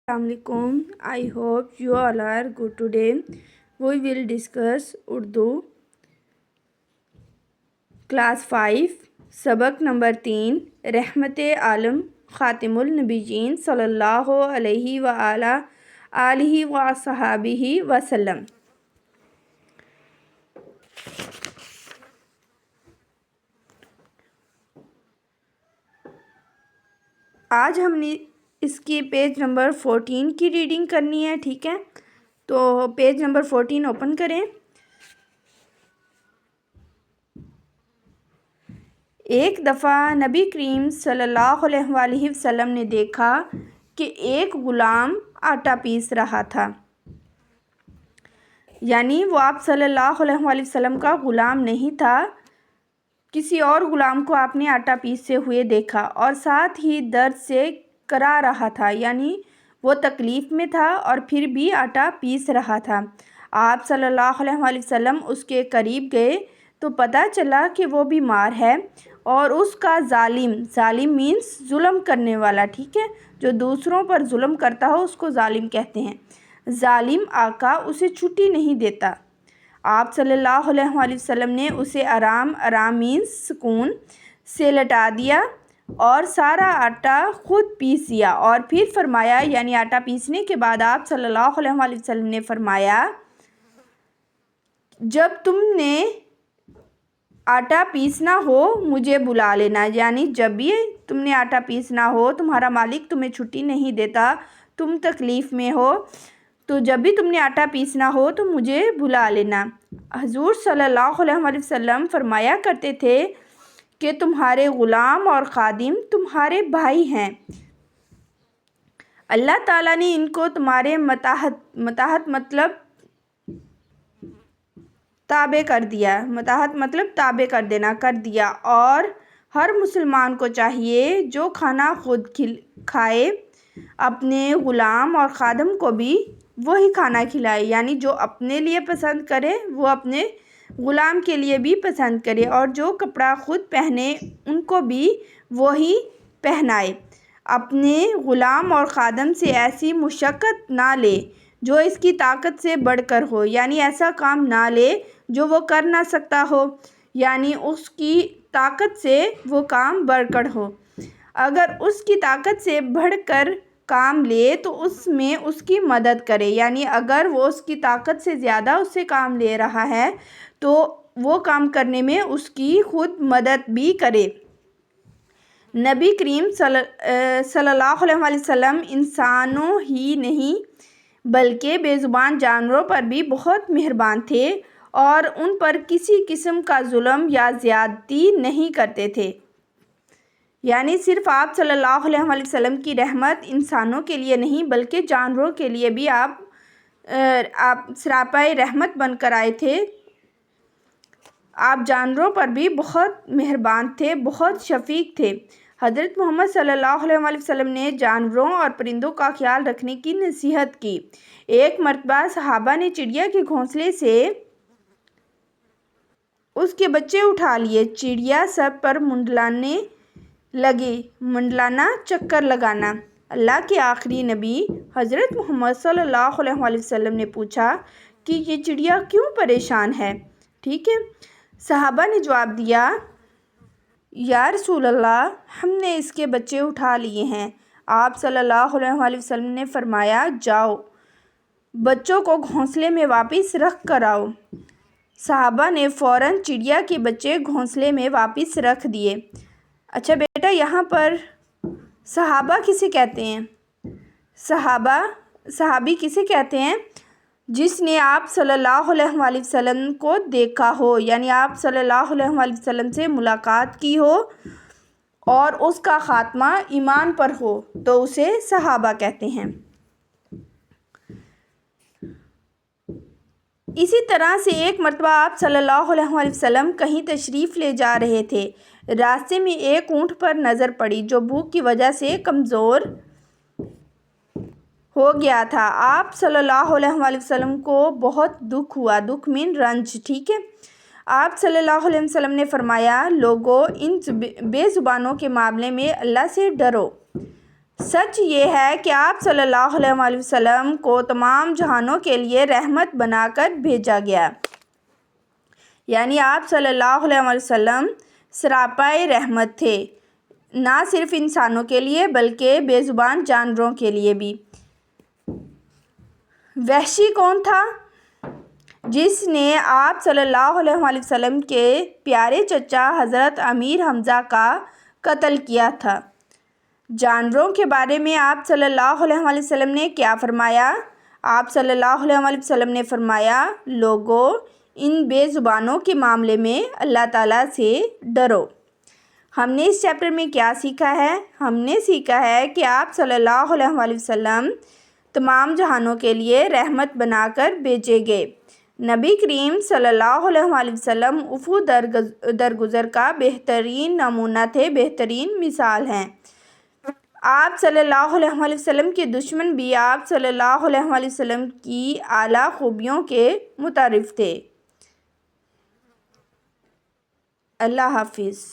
Assalamualaikum. I hope you all are good today. We will discuss Urdu class 5 सबक number 3 रहमत आलम ख़ातिमुल नबीयीन सल्लल्लाहु अलैहि व आला आलिहि व अस्हाबिहि वसल्लम। आज हमने इसकी पेज नंबर 14 की रीडिंग करनी है। ठीक है, तो पेज नंबर 14 ओपन करें। एक दफ़ा नबी करीम सल्लल्लाहु अलैहि वसल्लम ने देखा कि एक ग़ुलाम आटा पीस रहा था। यानी वो आप सल्लल्लाहु अलैहि वसल्लम का ग़ुलाम नहीं था, किसी और ग़ुलाम को आपने आटा पीसते हुए देखा और साथ ही दर्द से करा रहा था, यानी वो तकलीफ़ में था और फिर भी आटा पीस रहा था। आप सल्लल्लाहु अलैहि वसल्लम उसके करीब गए तो पता चला कि वो बीमार है और उसका जालिम मीन्स जुल्म करने वाला, ठीक है, जो दूसरों पर जुल्म करता हो उसको जालिम कहते हैं। जालिम आका उसे छुट्टी नहीं देता। आप सल्लल्लाहु अलैहि वसल्लम ने उसे आराम मीन्स सुकून से लटा दिया और सारा आटा खुद पीस दिया और फिर फरमाया, यानी आटा पीसने के बाद आप सल्लल्लाहु अलैहि वसल्लम ने फरमाया, जब तुमने आटा पीसना हो मुझे बुला लेना। यानी जब भी तुमने आटा पीसना हो, तुम्हारा मालिक तुम्हें छुट्टी नहीं देता, तुम तकलीफ़ में हो, तो जब भी तुमने आटा पीसना हो तो मुझे बुला लेना। हुज़ूर सल्लल्लाहु अलैहि वसल्लम फरमाया करते थे कि तुम्हारे ग़ुलाम और ख़ादिम तुम्हारे भाई हैं। अल्लाह ताला ने इनको तुम्हारे मताहत मतलब ताबे कर दिया, मताहत मतलब ताबे कर देना कर दिया। और हर मुसलमान को चाहिए जो खाना खुद खाए अपने ग़ुलाम और ख़ादम को भी वही खाना खिलाए, यानी जो अपने लिए पसंद करे वो अपने ग़ुलाम के लिए भी पसंद करे और जो कपड़ा खुद पहने उनको भी वही पहनाए। अपने ग़ुलाम और ख़ादम से ऐसी मुशक्क़त ना ले जो इसकी ताकत से बढ़कर हो, यानी ऐसा काम ना ले जो वो कर ना सकता हो, यानी उसकी ताकत से वो काम बढ़कर हो। अगर उसकी ताकत से बढ़कर काम ले तो उसमें उसकी मदद करे, यानी अगर वो उसकी ताकत से ज़्यादा उससे काम ले रहा है तो वो काम करने में उसकी खुद मदद भी करे। नबी करीम सल्लल्लाहु अलैहि वसल्लम इंसानों ही नहीं बल्कि बेज़ुबान जानवरों पर भी बहुत मेहरबान थे और उन पर किसी किस्म का जुल्म या ज़्यादती नहीं करते थे। यानी सिर्फ़ आप सल्लल्लाहु अलैहि वसल्लम की रहमत इंसानों के लिए नहीं बल्कि जानवरों के लिए भी आप सरापाए रहमत बनकर आए थे। आप जानवरों पर भी बहुत मेहरबान थे, बहुत शफ़ीक थे। हज़रत मोहम्मद सल्लल्लाहु अलैहि वसल्लम ने जानवरों और परिंदों का ख्याल रखने की नसीहत की। एक मरतबा सहाबा ने चिड़िया के घोंसले से उसके बच्चे उठा लिए। चिड़िया सब पर मंडलाना, चक्कर लगाना। अल्लाह के आखिरी नबी हज़रत मोहम्मद सल्लल्लाहु अलैहि वसल्लम ने पूछा कि ये चिड़िया क्यों परेशान है। ठीक है, सहाबा ने जवाब दिया, या रसूल अल्लाह, हमने इसके बच्चे उठा लिए हैं। आप सल्लल्लाहु अलैहि वसल्लम ने फरमाया, जाओ बच्चों को घोंसले में वापस रख कर आओ। सहाबा ने फ़ौरन चिड़िया के बच्चे घोंसले में वापस रख दिए। अच्छा बेटा, यहाँ पर सहाबा किसे कहते हैं? सहाबी किसे कहते हैं? जिसने आप सल्लल्लाहु अलैहि वसल्लम को देखा हो, यानी आप सल्लल्लाहु अलैहि वसल्लम से मुलाकात की हो और उसका ख़ात्मा ईमान पर हो तो उसे सहाबा कहते हैं। इसी तरह से एक मरतबा आप सल्लल्लाहु अलैहि वसल्लम कहीं तशरीफ़ ले जा रहे थे। रास्ते में एक ऊँट पर नज़र पड़ी जो भूख की वजह से कमज़ोर हो गया था। आप सल्लल्लाहु अलैहि वसल्लम को बहुत दुख हुआ, दुख मीन रंज। ठीक है, आप सल्लल्लाहु अलैहि वसल्लम ने फरमाया, लोगों इन बेज़ुबानों के मामले में अल्लाह से डरो। سچ یہ ہے کہ آپ صلی اللہ علیہ وسلم کو تمام جہانوں کے لیے رحمت بنا کر بھیجا گیا، یعنی آپ صلی اللہ علیہ وسلم سراپائے رحمت تھے، نہ صرف انسانوں کے لیے بلکہ بے زبان جانوروں کے لیے بھی۔ وحشی کون تھا؟ جس نے آپ صلی اللہ علیہ وسلم کے پیارے چچا حضرت امیر حمزہ کا قتل کیا تھا۔ جانوروں کے بارے میں آپ صلی اللہ علیہ وسلم نے کیا فرمایا؟ آپ صلی اللہ علیہ وسلم نے فرمایا، لوگو، ان بے زبانوں کے معاملے میں اللہ تعالیٰ سے ڈرو۔ ہم نے اس چیپٹر میں کیا سیکھا ہے؟ ہم نے سیکھا ہے کہ آپ صلی اللہ علیہ وسلم تمام جہانوں کے لیے رحمت بنا کر بھیجے گئے۔ نبی کریم صلی اللہ علیہ وسلم افو درگزر کا بہترین نمونہ تھے، بہترین مثال ہیں۔ آپ صلی اللہ علیہ وسلم کے دشمن بھی آپ صلی اللہ علیہ وسلم کی اعلیٰ خوبیوں کے متعارف تھے۔ اللہ حافظ۔